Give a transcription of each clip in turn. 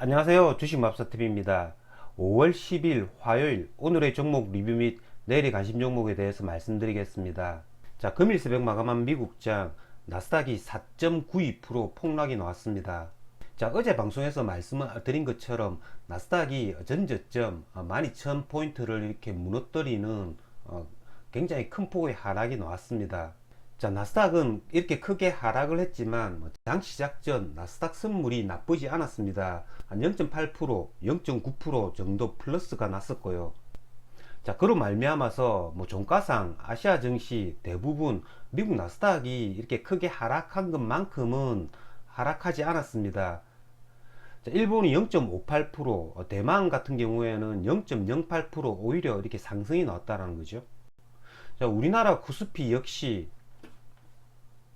안녕하세요. 주식맘스터TV입니다. 5월 10일 화요일 오늘의 종목 리뷰 및 내일의 관심 종목에 대해서 말씀드리겠습니다. 자, 금일 새벽 마감한 미국장 나스닥이 4.92% 폭락이 나왔습니다. 자, 어제 방송에서 말씀을 드린 것처럼 나스닥이 전저점 12,000포인트를 이렇게 무너뜨리는 굉장히 큰 폭의 하락이 나왔습니다. 자, 나스닥은 이렇게 크게 하락을 했지만 장 시작 전 나스닥 선물이 나쁘지 않았습니다. 한 0.8%, 0.9% 정도 플러스가 났었고요. 자, 그로 말미암아서 종가상 아시아 증시 대부분 미국 나스닥이 이렇게 크게 하락한 것만큼은 하락하지 않았습니다. 자, 일본이 0.58%, 대만 같은 경우에는 0.08% 오히려 이렇게 상승이 나왔다는 거죠. 자, 우리나라 코스피 역시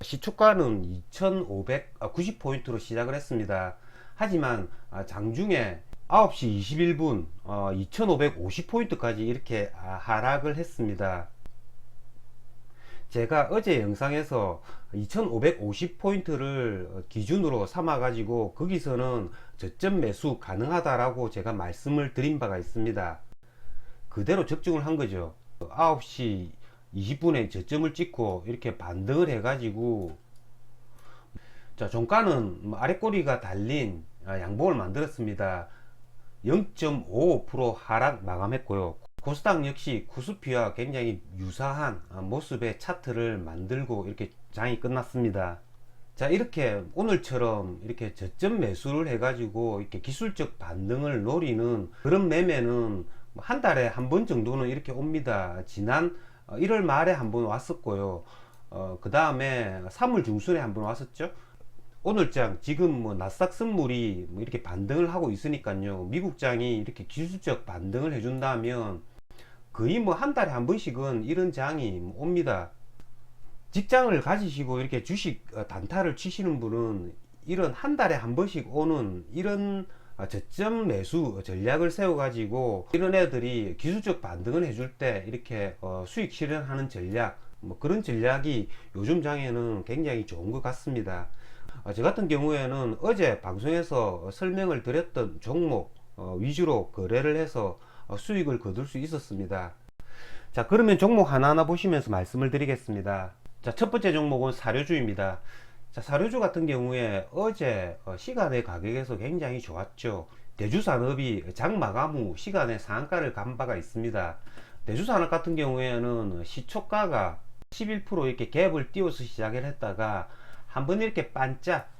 시초가는 2590포인트로 시작을 했습니다. 하지만 장중에 9시 21분 2550포인트까지 이렇게 하락을 했습니다. 제가 어제 영상에서 2550포인트를 기준으로 삼아 가지고 거기서는 저점 매수 가능하다라고 제가 말씀을 드린 바가 있습니다. 그대로 적중을 한 거죠. 9시 20분에 저점을 찍고 이렇게 반등을 해 가지고 자, 종가는 아랫꼬리가 달린 양봉을 만들었습니다. 0.55% 하락 마감했고요. 코스닥 역시 코스피와 굉장히 유사한 모습의 차트를 만들고 이렇게 장이 끝났습니다. 자, 이렇게 오늘처럼 이렇게 저점 매수를 해가지고 이렇게 기술적 반등을 노리는 그런 매매는 한 달에 한 번 정도는 이렇게 옵니다. 지난 1월 말에 한 번 왔었고요. 그 다음에 3월 중순에 한 번 왔었죠. 오늘장 지금 나스닥 선물이 이렇게 반등을 하고 있으니까요. 미국장이 이렇게 기술적 반등을 해준다면 거의 한 달에 한 번씩은 이런 장이 옵니다. 직장을 가지시고 이렇게 주식 단타를 치시는 분은 이런 한 달에 한 번씩 오는 이런 저점 매수 전략을 세워 가지고 이런 애들이 기술적 반등을 해줄 때 이렇게 수익 실현하는 전략, 그런 전략이 요즘 장에는 굉장히 좋은 것 같습니다. 저 같은 경우에는 어제 방송에서 설명을 드렸던 종목 위주로 거래를 해서 수익을 거둘 수 있었습니다. 자, 그러면 종목 하나하나 보시면서 말씀을 드리겠습니다. 자, 첫 번째 종목은 사료주입니다. 자, 사료주 같은 경우에 어제 시간의 가격에서 굉장히 좋았죠. 대주산업이 장 마감 후 시간의 상한가를 간 바가 있습니다. 대주산업 같은 경우에는 시초가가 11% 이렇게 갭을 띄워서 시작을 했다가 한번 이렇게 반짝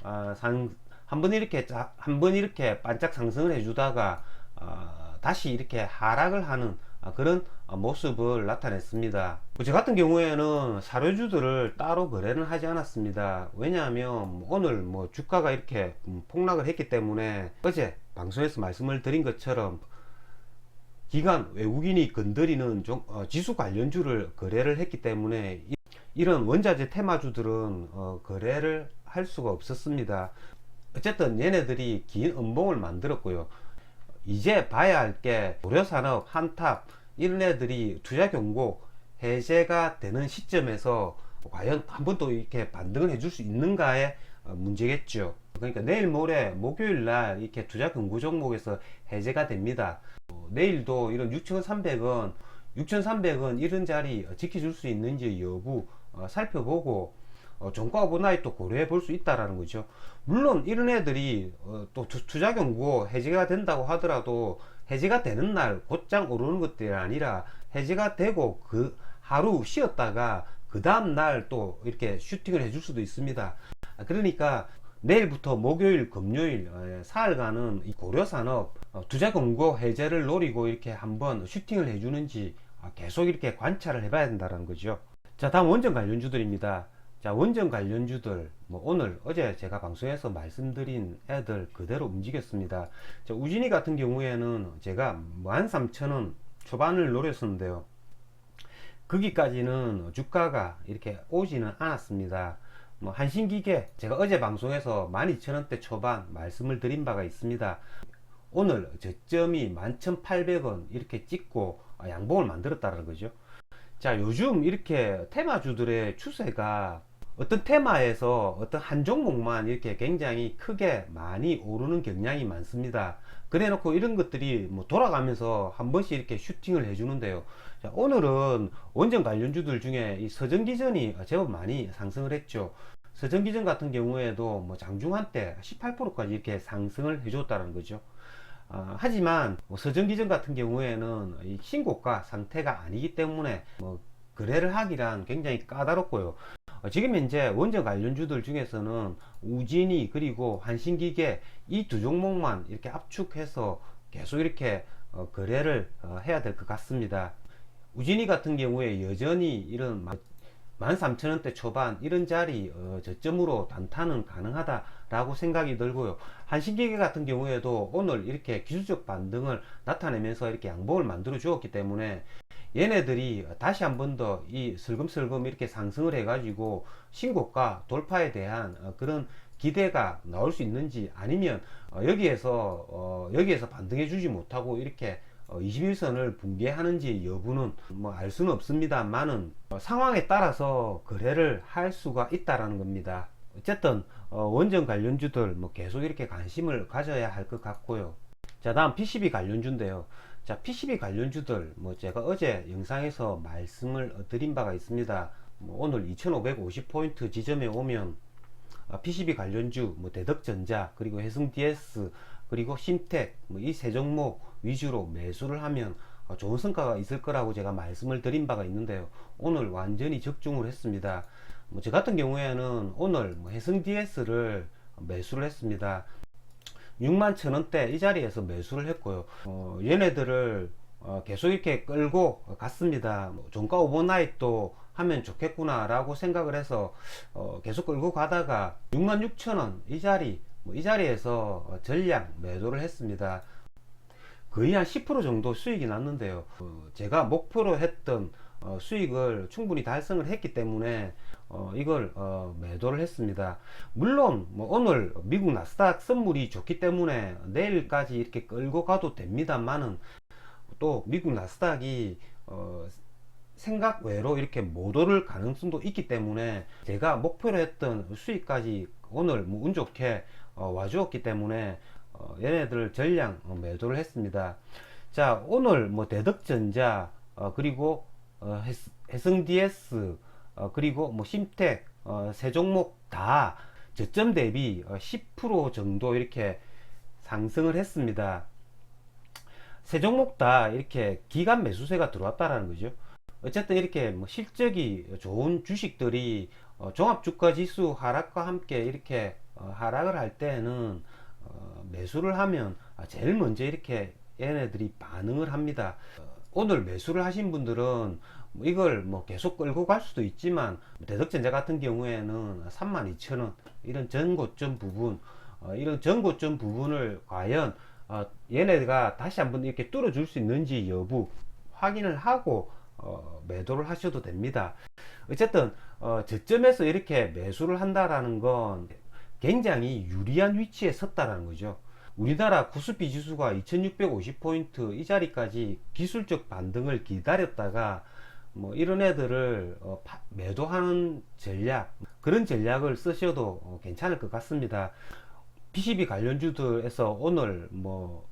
한번 이렇게 반짝 상승을 해주다가 다시 이렇게 하락을 하는 그런 모습을 나타냈습니다. 저 같은 경우에는 사료주들을 따로 거래는 하지 않았습니다. 왜냐하면 오늘 주가가 이렇게 폭락을 했기 때문에 어제 방송에서 말씀을 드린 것처럼 기관 외국인이 건드리는 지수 관련주를 거래를 했기 때문에 이런 원자재 테마주들은 거래를 할 수가 없었습니다. 어쨌든 얘네들이 긴 음봉을 만들었고요. 이제 봐야 할 게 고려산업, 한탑 이런 애들이 투자 경고 해제가 되는 시점에서 과연 한 번 또 이렇게 반등을 해줄 수 있는가의 문제겠죠. 그러니까 내일 모레 목요일 날 이렇게 투자 경고 종목에서 해제가 됩니다. 내일도 이런 6,300원 6,300원 이런 자리 지켜줄 수 있는지 여부 살펴보고 종가 오버나이트 또 고려해 볼 수 있다라는 거죠. 물론 이런 애들이 또 투자 경고 해제가 된다고 하더라도 해제가 되는 날 곧장 오르는 것들이 아니라 해제가 되고 그 하루 쉬었다가 그 다음 날 또 이렇게 슈팅을 해줄 수도 있습니다. 그러니까 내일부터 목요일, 금요일 사흘간은 이 고려산업 투자 경고 해제를 노리고 이렇게 한번 슈팅을 해주는지 계속 이렇게 관찰을 해봐야 된다는 거죠. 자, 다음 원전 관련주들입니다. 자, 원전 관련주들 오늘 어제 제가 방송에서 말씀드린 애들 그대로 움직였습니다. 자, 우진이 같은 경우에는 제가 13,000원 초반을 노렸었는데요. 거기까지는 주가가 이렇게 오지는 않았습니다. 한신기계 제가 어제 방송에서 12,000원대 초반 말씀을 드린 바가 있습니다. 오늘 저점이 11,800원 이렇게 찍고 양봉을 만들었다는 거죠. 자, 요즘 이렇게 테마주들의 추세가 어떤 테마에서 어떤 한 종목만 이렇게 굉장히 크게 많이 오르는 경향이 많습니다. 그래 놓고 이런 것들이 뭐 돌아가면서 한 번씩 이렇게 슈팅을 해 주는데요. 자, 오늘은 원전 관련주들 중에 이 서전기전이 제법 많이 상승을 했죠. 서전기전 같은 경우에도 뭐 장중 한때 18%까지 이렇게 상승을 해 줬다는 거죠. 하지만 뭐 서전기전 같은 경우에는 이 신고가 상태가 아니기 때문에 뭐 거래를 하기란 굉장히 까다롭고요. 지금 현재 원전 관련주들 중에서는 우진이 그리고 한신기계 이 두 종목만 이렇게 압축해서 계속 이렇게 거래를 해야 될 것 같습니다. 우진이 같은 경우에 여전히 이런 13,000원대 초반 이런 자리 저점으로 단타는 가능하다라고 생각이 들고요. 한신기계 같은 경우에도 오늘 이렇게 기술적 반등을 나타내면서 이렇게 양봉을 만들어 주었기 때문에 얘네들이 다시 한 번 더 이 슬금슬금 이렇게 상승을 해가지고 신고가 돌파에 대한 그런 기대가 나올 수 있는지, 아니면 여기에서 반등해 주지 못하고 이렇게 21선을 붕괴하는지 여부는 뭐 알 수는 없습니다만은 상황에 따라서 거래를 할 수가 있다라는 겁니다. 어쨌든 원전 관련주들 뭐 계속 이렇게 관심을 가져야 할 것 같고요. 자, 다음 PCB 관련주인데요. 자, PCB 관련주들 뭐 제가 어제 영상에서 말씀을 드린 바가 있습니다. 뭐 오늘 2550포인트 지점에 오면 PCB 관련주 뭐 대덕전자 그리고 해승DS 그리고 심택 뭐 이 세 종목 위주로 매수를 하면 좋은 성과가 있을 거라고 제가 말씀을 드린 바가 있는데요. 오늘 완전히 적중을 했습니다. 뭐 저 같은 경우에는 오늘 뭐 해승DS를 매수를 했습니다. 61,000원대 이 자리에서 매수를 했고요. 얘네들을 계속 이렇게 끌고 갔습니다. 뭐 종가 오버나잇도 하면 좋겠구나 라고 생각을 해서 계속 끌고 가다가 66,000원 이 자리 이 자리에서 전량 매도를 했습니다. 거의 한 10% 정도 수익이 났는데요. 제가 목표로 했던 수익을 충분히 달성을 했기 때문에 이걸 매도를 했습니다. 물론 뭐 오늘 미국 나스닥 선물이 좋기 때문에 내일까지 이렇게 끌고 가도 됩니다만은 또 미국 나스닥이 생각 외로 이렇게 못 오를 가능성도 있기 때문에 제가 목표로 했던 수익까지 오늘 뭐 운 좋게 와주었기 때문에 얘네들 전량 매도를 했습니다. 자, 오늘 뭐 대덕전자 그리고 해성DS 그리고 뭐 심택 세 종목 다 저점 대비 10% 정도 이렇게 상승을 했습니다. 세 종목 다 이렇게 기간 매수세가 들어왔다라는 거죠. 어쨌든 이렇게 뭐 실적이 좋은 주식들이 종합주가지수 하락과 함께 이렇게 하락을 할 때는 매수를 하면 제일 먼저 이렇게 얘네들이 반응을 합니다. 오늘 매수를 하신 분들은 이걸 뭐 계속 끌고 갈 수도 있지만 대덕전자 같은 경우에는 32,000원 이런 전고점 부분 이런 전고점 부분을 과연 얘네가 다시 한번 이렇게 뚫어줄 수 있는지 여부 확인을 하고 매도를 하셔도 됩니다. 어쨌든 저점에서 이렇게 매수를 한다라는 건 굉장히 유리한 위치에 섰다라는 거죠. 우리나라 코스피 지수가 2650포인트 이 자리까지 기술적 반등을 기다렸다가 뭐 이런 애들을 매도하는 전략, 그런 전략을 쓰셔도 괜찮을 것 같습니다. PCB 관련주들에서 오늘 뭐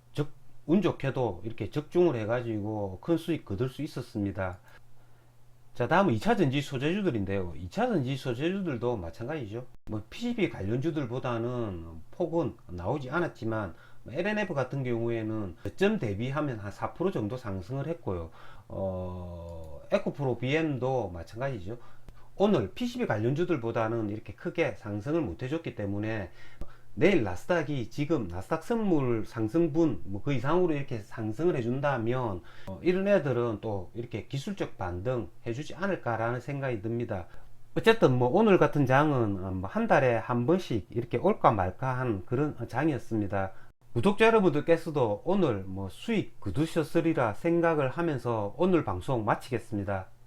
운 좋게도 이렇게 적중을 해가지고 큰 수익 거둘 수 있었습니다. 자, 다음은 2차전지 소재주들인데요. 2차전지 소재주들도 마찬가지죠. 뭐 PCB 관련주들보다는 폭은 나오지 않았지만 LNF 같은 경우에는 저점 대비하면 한 4% 정도 상승을 했고요. 에코프로 BM도 마찬가지죠. 오늘 PCB 관련주들보다는 이렇게 크게 상승을 못 해줬기 때문에 내일 나스닥이 지금 나스닥 선물 상승분 뭐 그 이상으로 이렇게 상승을 해준다면 이런 애들은 또 이렇게 기술적 반등 해주지 않을까라는 생각이 듭니다. 어쨌든 뭐 오늘 같은 장은 뭐 한 달에 한 번씩 이렇게 올까 말까 한 그런 장이었습니다. 구독자 여러분들께서도 오늘 뭐 수익 거두셨으리라 생각을 하면서 오늘 방송 마치겠습니다.